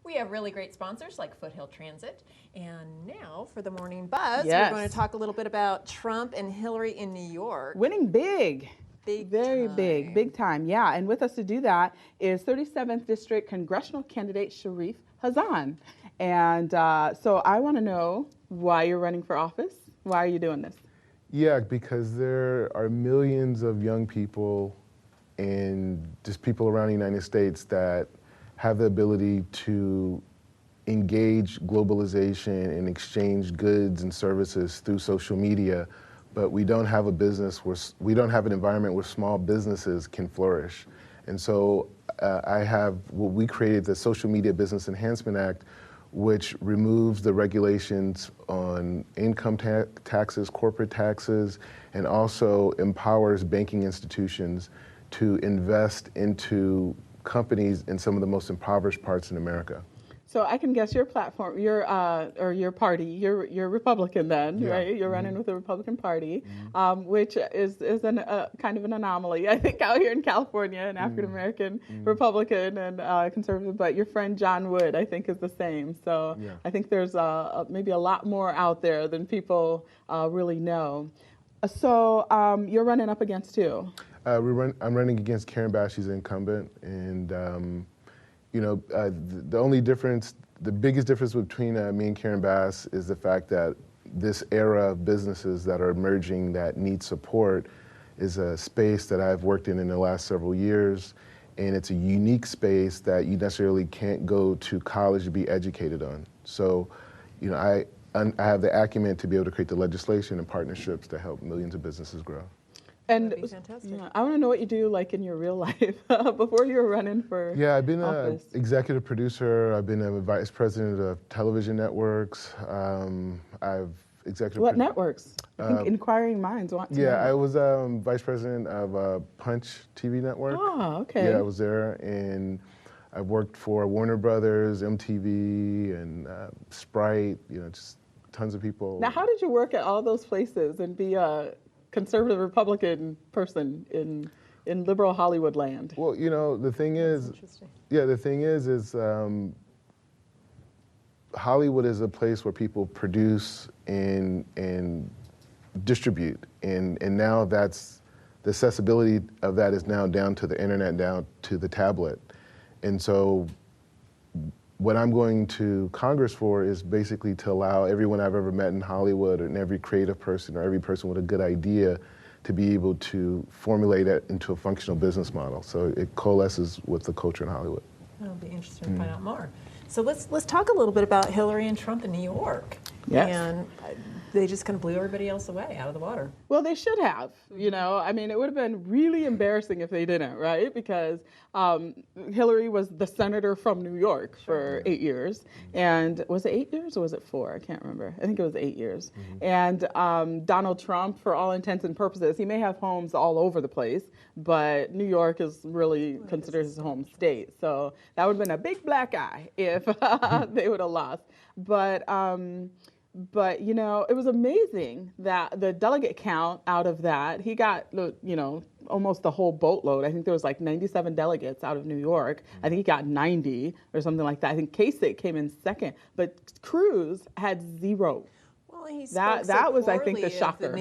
We have really great sponsors like Foothill Transit. And now for the Morning Buzz, Yes. we're going to talk a little bit about Trump and Hillary in New York. Winning big. Very time. big time. Yeah, and with us to do that is 37th District Congressional candidate Sharif Hazan. And so I want to know why you're running for office. Why are you doing this? Yeah, because there are millions of young people and just people around the United States that have the ability to engage globalization and exchange goods and services through social media, but we don't have a business where we don't have an environment where small businesses can flourish. And so I have what we created, the Social Media Business Enhancement Act, which removes the regulations on income taxes, corporate taxes, and also empowers banking institutions to invest into companies in some of the most impoverished parts in America. So I can guess your platform, or your party. You're Republican then, Yeah. right? You're running with the Republican Party, which is kind of an anomaly, I think, out here in California, an African American Republican and conservative. But your friend John Wood, I think, is the same. So Yeah. I think there's maybe a lot more out there than people really know. So you're running up against who? I'm running against Karen Bass. She's the incumbent, and the only difference, the biggest difference between me and Karen Bass is the fact that this era of businesses that are emerging that need support is a space that I've worked in the last several years, and it's a unique space that you necessarily can't go to college to be educated on. So, I have the acumen to be able to create the legislation and partnerships to help millions of businesses grow. And That'd be fantastic. I want to know what you do like in your real life before you were running for Yeah, I've been office. an executive producer. I've been a vice president of television networks. I've executive. What networks? I think inquiring minds want to know. Yeah, I was vice president of Punch TV network. Oh, okay. Yeah, I was there, and I've worked for Warner Brothers, MTV, and Sprite. Just tons of people. Now, how did you work at all those places and be a conservative Republican person in liberal Hollywood land? Well, the thing is, Hollywood is a place where people produce and distribute, and now that's the accessibility of that is now down to the internet, down to the tablet, and so what I'm going to Congress for is basically to allow everyone I've ever met in Hollywood and every creative person or every person with a good idea to be able to formulate it into a functional business model. So it coalesces with the culture in Hollywood. That'll be interesting to find out more. So let's talk a little bit about Hillary and Trump in New York. Yes. And they just kind of blew everybody else away out of the water. Well, they should have, I mean, it would have been really embarrassing if they didn't, right? Because Hillary was the senator from New York for 8 years. And was it 8 years or was it 4? I can't remember. I think it was 8 years. And Donald Trump, for all intents and purposes, he may have homes all over the place, but New York is really considered his home state. So that would have been a big black eye if they would have lost. But it was amazing that the delegate count out of that, he got, almost the whole boatload. I think there was like 97 delegates out of New York. I think he got 90 or something like that. I think Kasich came in second, but Cruz had 0. Well, he That spoke was, so I think, the poorly of shocker.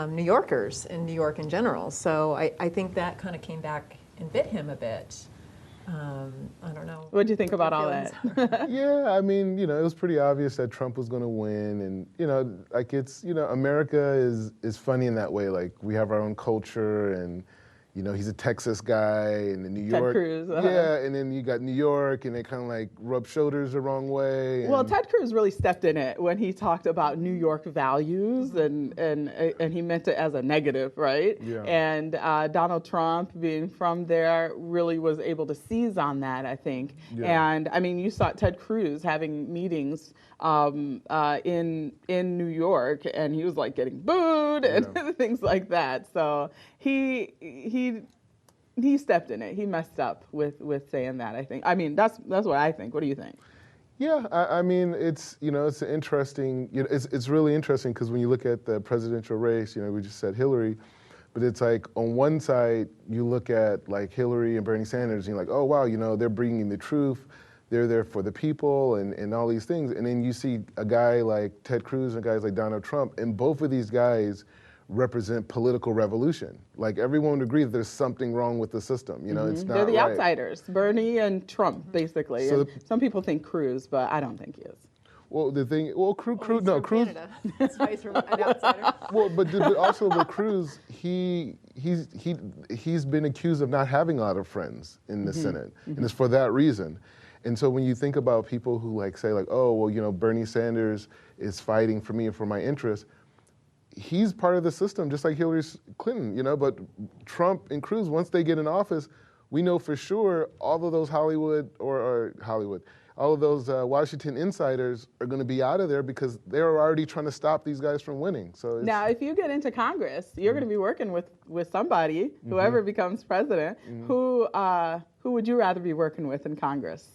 New Yorkers in New York in general. So I think that kind of came back and bit him a bit. I don't know. What do you think what about all your that? feelings are. Yeah, I mean, it was pretty obvious that Trump was going to win, and America is funny in that way. Like, we have our own culture, and he's a Texas guy, and in New York, Ted Cruz. yeah, and then you got New York, and they kind of like rub shoulders the wrong way. Well, Ted Cruz really stepped in it when he talked about New York values, and he meant it as a negative, right? Yeah. And Donald Trump, being from there, really was able to seize on that, I think. Yeah. And I mean, you saw Ted Cruz having meetings in New York, and he was like getting booed and things like that. So he stepped in it. He messed up with saying that, I think. I mean, that's what I think. What do you think? Yeah, I mean, it's it's an interesting. It's really interesting because when you look at the presidential race, we just said Hillary, but it's like on one side you look at like Hillary and Bernie Sanders, and you're like, oh wow, they're bringing the truth. they're there for the people and all these things. And then you see a guy like Ted Cruz and guys like Donald Trump, and both of these guys represent political revolution. Like everyone would agree that there's something wrong with the system. You know, it's not They're the right. outsiders, Bernie and Trump, basically. So And some people think Cruz, but I don't think he is. Well, the thing, Cruz, He's no, from Cruz. Canada. That's why he's from an outsider. Well, but also with Cruz, he's been accused of not having a lot of friends in the Senate, and it's for that reason. And so when you think about people who like say like, oh, well, you know, Bernie Sanders is fighting for me and for my interests, he's part of the system, just like Hillary Clinton, you know. But Trump and Cruz, once they get in office, we know for sure all of those all of those Washington insiders are going to be out of there because they're already trying to stop these guys from winning. So Now, if you get into Congress, you're going to be working with somebody, whoever becomes president. Who would you rather be working with in Congress?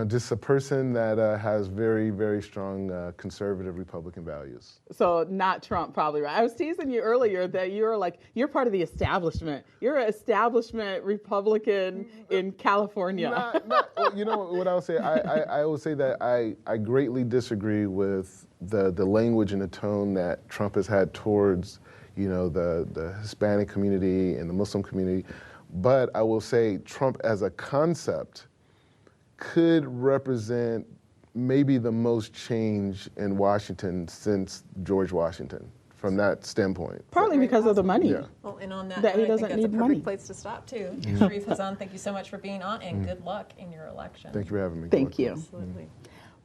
Just a person that has very, very strong conservative Republican values. So not Trump, probably, right? I was teasing you earlier that you're part of the establishment. You're an establishment Republican in California. Well, you know what I would say? I would say that I greatly disagree with the language and the tone that Trump has had towards, you know, the Hispanic community and the Muslim community. But I will say Trump as a concept could represent maybe the most change in Washington since George Washington, from that standpoint. Partly because of the money. Yeah. Well, and on that, That he I doesn't think that's need a perfect money. place to stop too. Sharif, Hazan, thank you so much for being on, and good luck in your election. Thank you for having me. Thank you. Absolutely.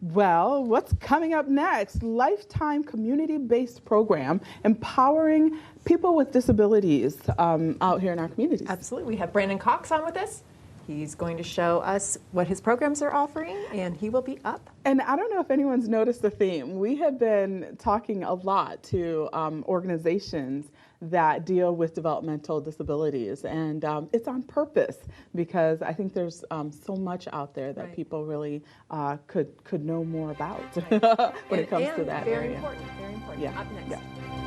Well, what's coming up next? Lifetime community-based program empowering people with disabilities out here in our communities. Absolutely. We have Brandon Cox on with us. He's going to show us what his programs are offering, and he will be up. And I don't know if anyone's noticed the theme. We have been talking a lot to organizations that deal with developmental disabilities, and it's on purpose because I think there's so much out there that people really could know more about when it comes to that very area. Important, very important. Yeah. Up next. Yeah.